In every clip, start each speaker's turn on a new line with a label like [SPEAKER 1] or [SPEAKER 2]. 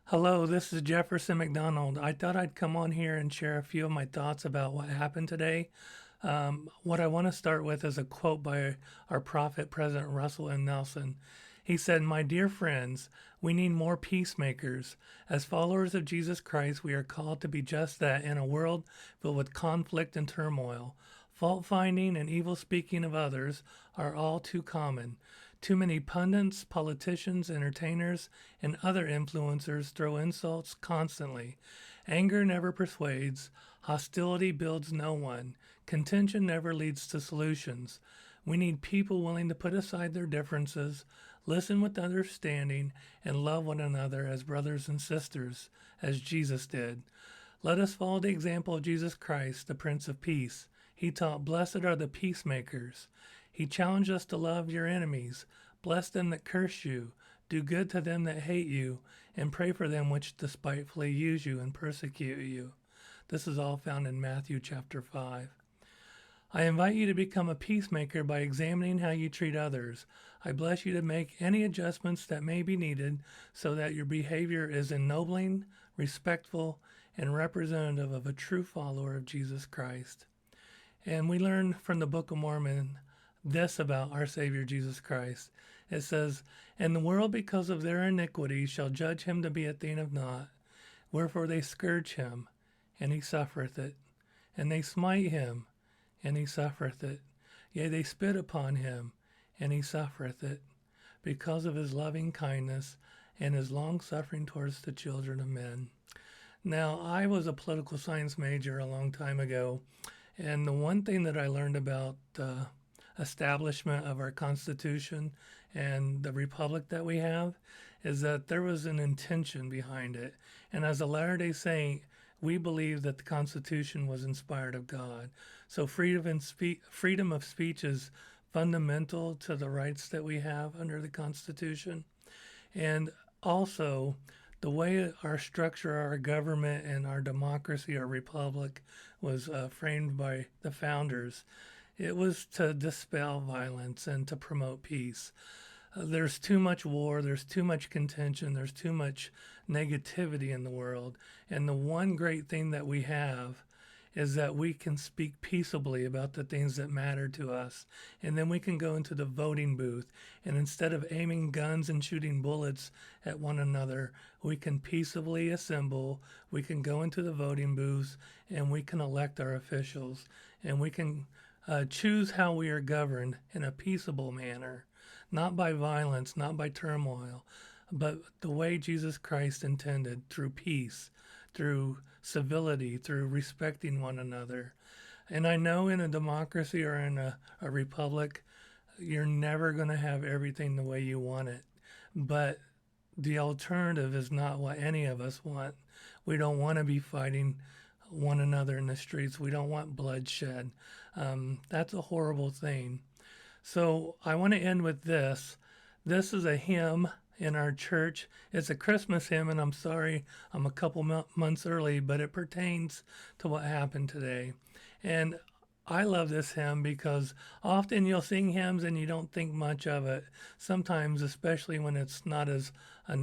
[SPEAKER 1] Hello, this is Jefferson McDonald. I thought I'd come on here and share a few of my thoughts about what happened today. What I want to start with is a quote by our prophet, President Russell M. Nelson. He said, "My dear friends, we need more peacemakers. As followers of Jesus Christ, we are called to be just that in a world filled with conflict and turmoil. Fault finding and evil speaking of others are all too common. Too many pundits, politicians, entertainers, and other influencers throw insults constantly. Anger never persuades. Hostility builds no one. Contention never leads to solutions. We need people willing to put aside their differences, listen with understanding, and love one another as brothers and sisters, as Jesus did. Let us follow the example of Jesus Christ, the Prince of Peace. He taught, 'Blessed are the peacemakers.' He challenged us to love your enemies, bless them that curse you, do good to them that hate you, and pray for them which despitefully use you and persecute you." This is all found in Matthew chapter 5. I invite you to become a peacemaker by examining how you treat others. I bless you to make any adjustments that may be needed so that your behavior is ennobling, respectful, and representative of a true follower of Jesus Christ. And we learn from the Book of Mormon this about our Savior Jesus Christ. It says, "And the world because of their iniquity shall judge him to be a thing of naught. Wherefore they scourge him, and he suffereth it. And they smite him, and he suffereth it. Yea, they spit upon him, and he suffereth it, because of his loving kindness and his long suffering towards the children of men." Now, I was a political science major a long time ago, and the one thing that I learned about the establishment of our Constitution and the republic that we have is that there was an intention behind it. And as a Latter-day Saint, we believe that the Constitution was inspired of God. So freedom of speech is fundamental to the rights that we have under the Constitution. And also, the way our structure, our government, and our democracy, our republic, was framed by the founders, it was to dispel violence and to promote peace. There's too much war, there's too much contention, there's too much negativity in the world. And the one great thing that we have is that we can speak peaceably about the things that matter to us. And then we can go into the voting booth, and instead of aiming guns and shooting bullets at one another, we can peaceably assemble, we can go into the voting booths, and we can elect our officials. And we can choose how we are governed in a peaceable manner, not by violence, not by turmoil, but the way Jesus Christ intended, through peace, through civility, through respecting one another. And I know in a democracy or in a republic, you're never going to have everything the way you want it. But the alternative is not what any of us want. We don't want to be fighting one another in the streets. We don't want bloodshed. That's a horrible thing. So I want to end with this. This is a hymn in our church. It's a Christmas hymn, and I'm sorry I'm a couple months early, but it pertains to what happened today. And I love this hymn because often you'll sing hymns and you don't think much of it. Sometimes, especially when it's not as a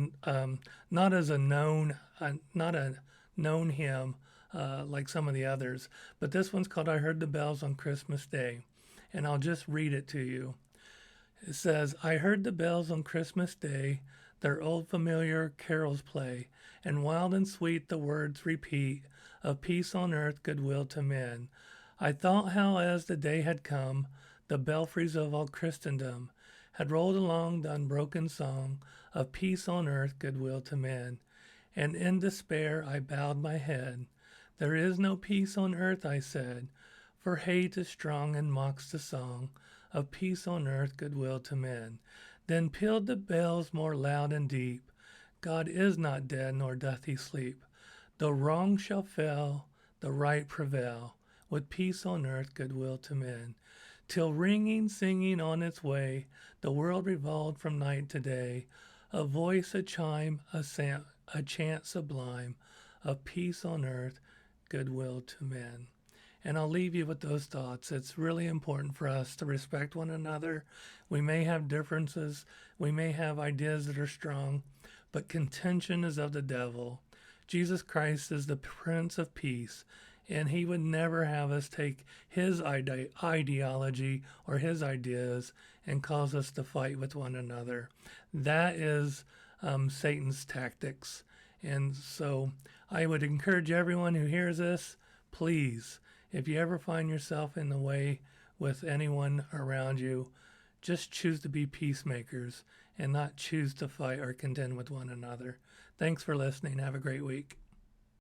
[SPEAKER 1] known hymn like some of the others. But this one's called "I Heard the Bells on Christmas Day," and I'll just read it to you. It says, "I heard the bells on Christmas Day, their old familiar carols play, and wild and sweet the words repeat, of peace on earth, goodwill to men. I thought how as the day had come, the belfries of all Christendom had rolled along the unbroken song of peace on earth, goodwill to men. And in despair I bowed my head. There is no peace on earth, I said, for hate is strong and mocks the song of peace on earth, goodwill to men. Then pealed the bells more loud and deep. God is not dead, nor doth he sleep. Though wrong shall fail, the right prevail, with peace on earth, goodwill to men. Till ringing, singing on its way, the world revolved from night to day. A voice, a chime, a chant sublime, of peace on earth, goodwill to men." And I'll leave you with those thoughts. It's really important for us to respect one another. We may have differences. We may have ideas that are strong, but contention is of the devil. Jesus Christ is the Prince of Peace, and he would never have us take his ideology or his ideas and cause us to fight with one another. That is Satan's tactics. And so I would encourage everyone who hears this, please, if you ever find yourself in the way with anyone around you, just choose to be peacemakers and not choose to fight or contend with one another. Thanks for listening. Have a great week.